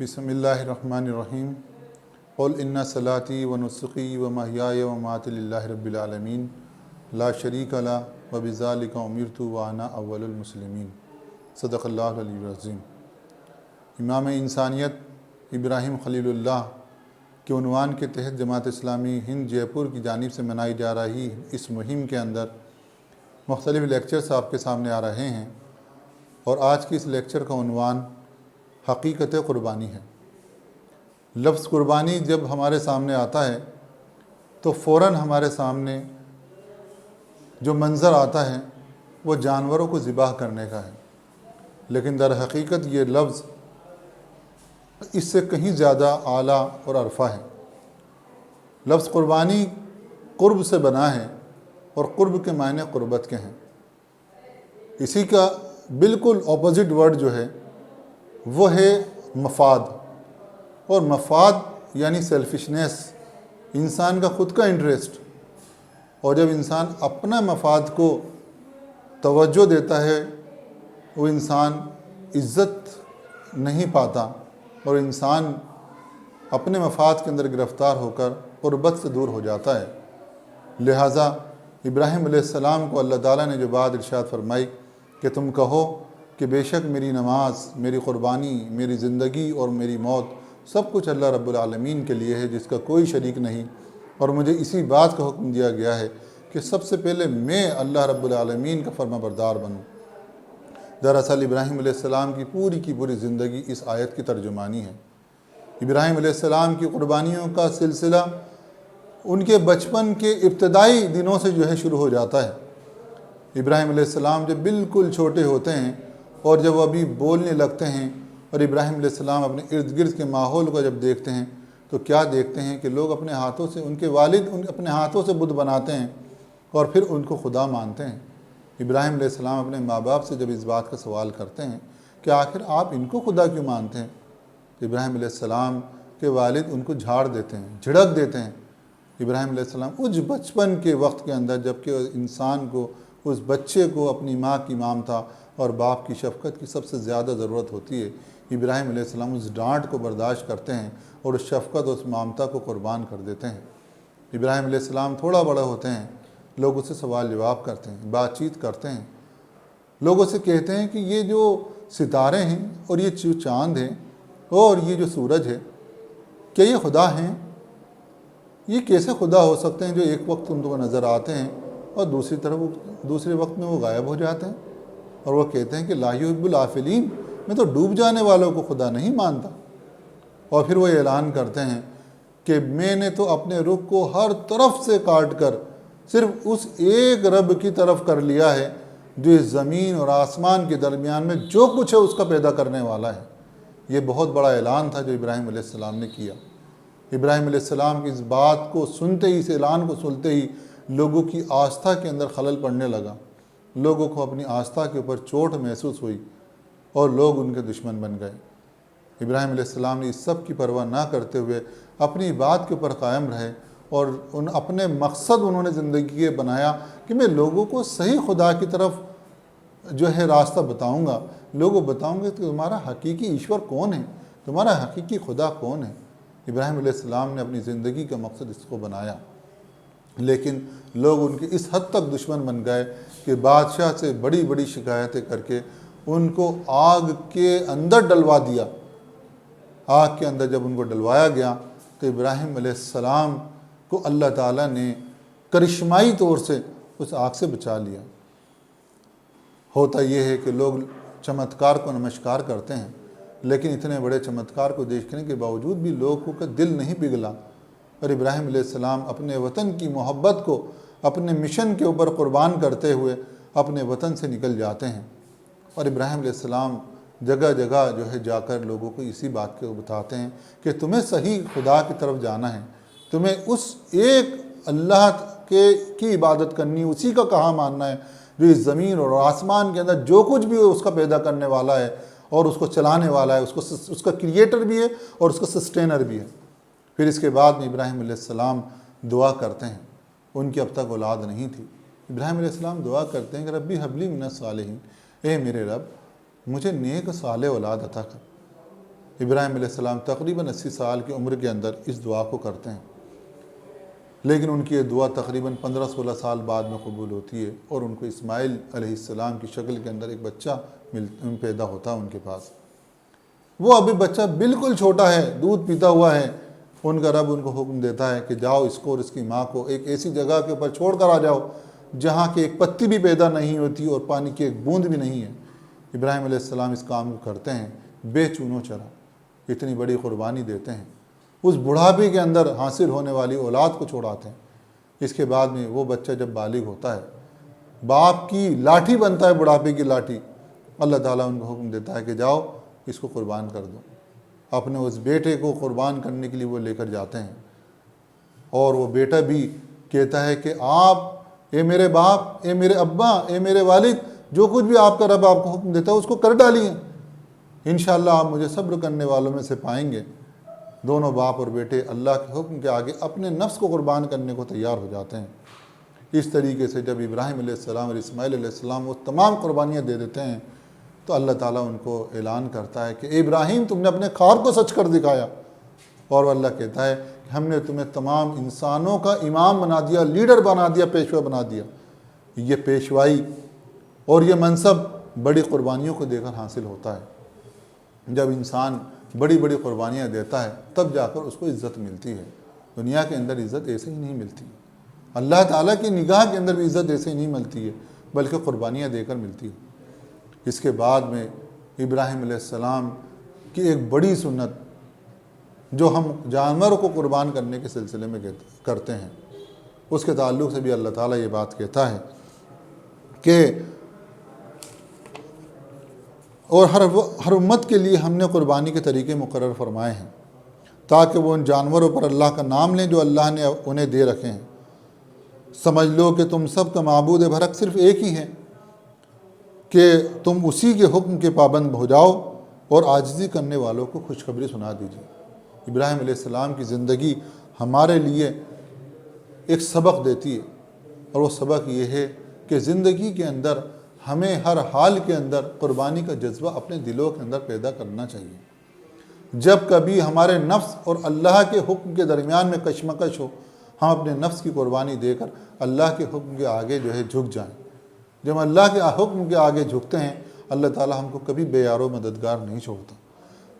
बिस्मिल्लाहिर्रहमानिर्रहीम क़ुल इन्ना सलाती व नुस्खी व महयाय व ममाती लिल्लाहि रब्बिल आलमीन ला शरीका ला व बिज़ालिका उमिरतु व अना अव्वलुल मुस्लिमीन सदक़ल्लाहुल अलीयुल अज़ीम। इमाम इंसानियत इब्राहीम खलीलुल्लाह के उन्वान के तहत जमात इस्लामी हिंद जयपुर की जानिब से मनाई जा रही इस मुहिम के अंदर मुख्तलिफ़ लेक्चर्स आपके सामने आ रहे हैं और आज की इस लेक्चर का उन्वान हकीकत क़ुरबानी है। लफ्ज़ क़ुरबानी जब हमारे सामने आता है तो फ़ौरन हमारे सामने जो मंज़र आता है वो जानवरों को ज़िबाह करने का है, लेकिन दर हकीकत ये लफ्ज़ इससे कहीं ज़्यादा आला और अरफ़ा है। लफ्ज़ क़ुरबानी क़ुर्ब से बना है और क़ुर्ब के मायने क़ुरबत के हैं। इसी का बिल्कुल ऑपोजिट वर्ड जो है वो है मफाद, और मफाद यानी सेल्फिशनेस, इंसान का ख़ुद का इंटरेस्ट। और जब इंसान अपना मफाद को तवज्जो देता है वो इंसान इज़्ज़त नहीं पाता और इंसान अपने मफाद के अंदर गिरफ़्तार होकर क़ुर्बत से दूर हो जाता है। लिहाजा इब्राहीम अलैहिस्सलाम को अल्लाह ताला ने जो बात इरशाद फरमाई कि तुम कहो कि बेशक मेरी नमाज, मेरी क़ुरबानी, मेरी ज़िंदगी और मेरी मौत सब कुछ अल्लाह रब्बुल आलमीन के लिए है जिसका कोई शरीक नहीं, और मुझे इसी बात का हुक्म दिया गया है कि सबसे पहले मैं अल्लाह रब्बुल आलमीन का फरमाबरदार बनूँ। दरअसल इब्राहीम अलैहिस्सलाम की पूरी ज़िंदगी इस आयत की तर्जुमानी है। इब्राहीम अलैहिस्सलाम की क़ुरबानियों का सिलसिला उनके बचपन के इब्तदाई दिनों से जो है शुरू हो जाता है। इब्राहीम अलैहिस्सलाम जब बिल्कुल छोटे होते हैं और जब अभी बोलने लगते हैं और इब्राहीम अलैहिस्सलाम अपने इर्द गिर्द के माहौल को जब देखते हैं तो क्या देखते हैं कि लोग अपने हाथों से, उनके वालिद अपने हाथों से बुत बनाते हैं और फिर उनको खुदा मानते हैं। इब्राहीम अलैहिस्सलाम अपने माँ बाप से जब इस बात का सवाल करते हैं कि आखिर आप इनको खुदा क्यों मानते हैं, तो इब्राहीम अलैहिस्सलाम के वालिद उनको झाड़ देते हैं, झिड़क देते हैं। इब्राहीम अलैहिस्सलाम उस बचपन के वक्त के अंदर जबकि इंसान को, उस बच्चे को अपनी माँ की ममता और बाप की शफ़क़त की सबसे ज़्यादा ज़रूरत होती है, इब्राहीम अलैहिस्सलाम उस डांट को बर्दाश्त करते हैं और उस शफ़क़त, उस ममता को क़ुरबान कर देते हैं। इब्राहीम अलैहिस्सलाम थोड़ा बड़ा होते हैं, लोगों से सवाल जवाब करते हैं, बातचीत करते हैं, लोगों से कहते हैं कि ये जो सितारे हैं और ये जो चाँद हैं और ये जो सूरज है, क्या ये खुदा हैं? ये कैसे खुदा हो सकते हैं जो एक वक्त उनको नज़र आते हैं और दूसरे वक्त में वो गायब हो जाते हैं? और वो कहते हैं कि ला युहिब्बुल आफिलीन, मैं तो डूब जाने वालों को खुदा नहीं मानता। और फिर वो ऐलान करते हैं कि मैंने तो अपने रुख को हर तरफ से काट कर सिर्फ उस एक रब की तरफ कर लिया है जो इस ज़मीन और आसमान के दरमियान में जो कुछ है उसका पैदा करने वाला है। ये बहुत बड़ा ऐलान था जो इब्राहीम अलैहिस्सलाम ने किया। इब्राहीम अलैहिस्सलाम की इस बात को सुनते ही, इस ऐलान को सुनते ही लोगों की आस्था के अंदर खलल पड़ने लगा। लोगों को अपनी आस्था के ऊपर चोट महसूस हुई और लोग उनके दुश्मन बन गए। इब्राहीम अलैहिस्सलाम ने इस सब की परवाह ना करते हुए अपनी बात के ऊपर कायम रहे और अपने मकसद उन्होंने ज़िंदगी के बनाया कि मैं लोगों को सही खुदा की तरफ जो है रास्ता बताऊंगा, लोगों बताऊंगे कि तुम्हारा हकीकी ईश्वर कौन है, तुम्हारा हकीकी खुदा कौन है। इब्राहीम अलैहिस्सलाम ने अपनी ज़िंदगी का मकसद इसको बनाया, लेकिन लोग उनके इस हद तक दुश्मन बन गए कि बादशाह से बड़ी शिकायतें करके उनको आग के अंदर डलवा दिया। आग के अंदर जब उनको डलवाया गया तो इब्राहीम अलैहिस्सलाम को अल्लाह ताला ने करिश्माई तौर से उस आग से बचा लिया। होता यह है कि लोग चमत्कार को नमस्कार करते हैं, लेकिन इतने बड़े चमत्कार को देखने के बावजूद भी लोगों का दिल नहीं पिघला और इब्राहीम अलैहिस्सलाम अपने वतन की मोहब्बत को अपने मिशन के ऊपर क़ुरबान करते हुए अपने वतन से निकल जाते हैं। और इब्राहीम अलैहिस्सलाम जगह जगह जो है जाकर लोगों को इसी बात को बताते हैं कि तुम्हें सही खुदा की तरफ जाना है, तुम्हें उस एक अल्लाह की इबादत करनी, उसी का कहा मानना है जो इस ज़मीन और आसमान के अंदर जो कुछ भी है उसका पैदा करने वाला है और उसको चलाने वाला है, उसका क्रिएटर भी है और उसका सस्टेनर भी है। फिर इसके बाद में इब्राहीम अलैहिस्सलाम दुआ करते हैं। उनकी अब तक औलाद नहीं थी। इब्राहीम अलैहिस्सलाम दुआ करते हैं कि रब्बी हबली मिनस सालिहीन, ए मेरे रब मुझे नेक साले औलाद अता कर। ابراہیم علیہ السلام تقریباً 80 سال کی عمر کے اندر اس دعا کو کرتے ہیں، لیکن ان کی یہ دعا تقریباً 15-16 سال بعد میں قبول ہوتی ہے، اور ان کو اسماعیل علیہ السلام کی شکل کے اندر ایک بچہ پیدا ہوتا ہے ان کے پاس۔ وہ ابھی بچہ بالکل چھوٹا ہے، دودھ پیتا ہوا ہے، ان کا رب ان کو حکم دیتا ہے کہ جاؤ اس کو اور اس کی ماں کو ایک ایسی جگہ کے اوپر چھوڑ کر آ جاؤ جہاں کی ایک پتی بھی پیدا نہیں ہوتی اور پانی کی ایک بوند بھی نہیں ہے۔ ابراہیم علیہ السلام اس کام کو کرتے ہیں، بے چونو چرا اتنی بڑی قربانی دیتے ہیں، اس بڑھاپے کے اندر حاصل ہونے والی اولاد کو چھوڑاتے ہیں۔ اس کے بعد میں وہ بچہ جب بالغ ہوتا ہے، باپ کی لاٹھی بنتا ہے، بڑھاپے کی لاٹھی، اللہ تعالیٰ ان کو حکم دیتا ہے کہ جاؤ اس کو قربان کر دو۔ اپنے اس بیٹے کو قربان کرنے کے لیے وہ لے کر جاتے ہیں، اور وہ بیٹا بھی کہتا ہے کہ آپ، اے میرے باپ، اے میرے ابا، اے میرے والد، جو کچھ بھی آپ کا رب آپ کو حکم دیتا ہے اس کو کر ڈالیے، انشاءاللہ آپ مجھے صبر کرنے والوں میں سے پائیں گے۔ دونوں باپ اور بیٹے اللہ کے حکم کے آگے اپنے نفس کو قربان کرنے کو تیار ہو جاتے ہیں۔ اس طریقے سے جب ابراہیم علیہ السلام اور اسماعیل علیہ السلام وہ تمام قربانیاں دے دیتے ہیں، تو اللہ تعالیٰ ان کو اعلان کرتا ہے کہ اے ابراہیم، تم نے اپنے خواب کو سچ کر دکھایا۔ اور اللہ کہتا ہے کہ ہم نے تمہیں تمام انسانوں کا امام بنا دیا، لیڈر بنا دیا، پیشوا بنا دیا۔ یہ پیشوائی اور یہ منصب بڑی قربانیوں کو دے کر حاصل ہوتا ہے۔ جب انسان بڑی بڑی قربانیاں دیتا ہے تب جا کر اس کو عزت ملتی ہے۔ دنیا کے اندر عزت ایسے ہی نہیں ملتی، اللہ تعالیٰ کی نگاہ کے اندر بھی عزت ایسے ہی نہیں ملتی ہے، بلکہ قربانیاں دے کر ملتی ہے۔ اس کے بعد میں ابراہیم علیہ السلام کی ایک بڑی سنت جو ہم جانوروں کو قربان کرنے کے سلسلے میں کرتے ہیں، اس کے تعلق سے بھی اللہ تعالیٰ یہ بات کہتا ہے کہ اور ہر امت کے لیے ہم نے قربانی کے طریقے مقرر فرمائے ہیں تاکہ وہ ان جانوروں پر اللہ کا نام لیں جو اللہ نے انہیں دے رکھے ہیں۔ سمجھ لو کہ تم سب کا معبود برحق صرف ایک ہی ہے، کہ تم اسی کے حکم کے پابند ہو جاؤ اور عاجزی کرنے والوں کو خوشخبری سنا دیجیے۔ ابراہیم علیہ السلام کی زندگی ہمارے لیے ایک سبق دیتی ہے، اور وہ سبق یہ ہے کہ زندگی کے اندر ہمیں ہر حال کے اندر قربانی کا جذبہ اپنے دلوں کے اندر پیدا کرنا چاہیے۔ جب کبھی ہمارے نفس اور اللہ کے حکم کے درمیان میں کشمکش ہو، ہم اپنے نفس کی قربانی دے کر اللہ کے حکم کے آگے جھک جائیں۔ جب اللہ کے حکم کے آگے جھکتے ہیں، اللہ تعالیٰ ہم کو کبھی بے یار و مددگار نہیں چھوڑتا،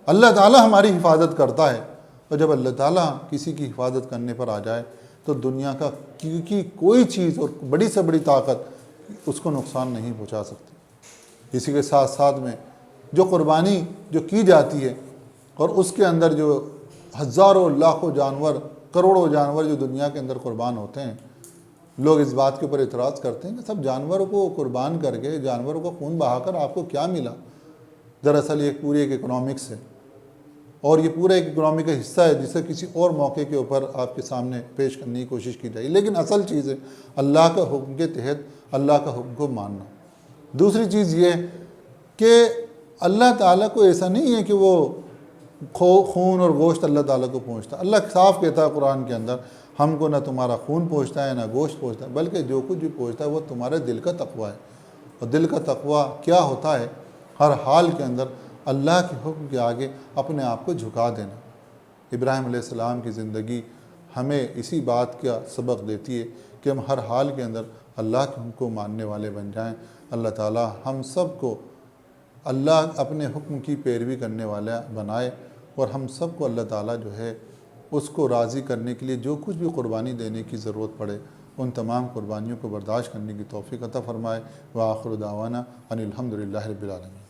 اللہ تعالیٰ ہماری حفاظت کرتا ہے۔ اور جب اللہ تعالیٰ کسی کی حفاظت کرنے پر آ جائے تو دنیا کا کی کوئی چیز اور بڑی سے بڑی طاقت اس کو نقصان نہیں پہنچا سکتی۔ اسی کے ساتھ ساتھ میں جو قربانی جو کی جاتی ہے، اور اس کے اندر جو ہزاروں لاکھوں جانور، کروڑوں جانور جو دنیا کے اندر قربان ہوتے ہیں، لوگ اس بات کے اوپر اعتراض کرتے ہیں کہ سب جانوروں کو قربان کر کے، جانوروں کو خون بہا کر آپ کو کیا ملا؟ دراصل یہ پوری ایک اکنامکس ہے، اور یہ پورا ایک اکنامی کا حصہ ہے جسے کسی اور موقع کے اوپر آپ کے سامنے پیش کرنے کی کوشش کی جائے، لیکن اصل چیز ہے اللہ کا حکم کے تحت اللہ کا حکم کو ماننا۔ دوسری چیز یہ کہ اللہ تعالیٰ کو ایسا نہیں ہے کہ وہ خون اور گوشت اللہ تعالیٰ کو پہنچتا، اللہ صاف کہتا ہے قرآن کے اندر، ہم کو نہ تمہارا خون پہنچتا ہے نہ گوشت پہنچتا ہے، بلکہ جو کچھ بھی پہنچتا ہے وہ تمہارے دل کا تقویٰ ہے۔ اور دل کا تقویٰ کیا ہوتا ہے؟ ہر حال کے اندر اللہ کے حکم کے آگے اپنے آپ کو جھکا دینا۔ ابراہیم علیہ السلام کی زندگی ہمیں اسی بات کا سبق دیتی ہے کہ ہم ہر حال کے اندر اللہ کے حکم کو ماننے والے بن جائیں۔ اللہ تعالیٰ ہم سب کو اللہ اپنے حکم کی پیروی کرنے والا بنائے، اور ہم سب کو اللہ تعالیٰ اس کو راضی کرنے کے لیے جو کچھ بھی قربانی دینے کی ضرورت پڑے ان تمام قربانیوں کو برداشت کرنے کی توفیق عطا فرمائے۔ وآخر دعوانا ان الحمد للہ رب العالمین۔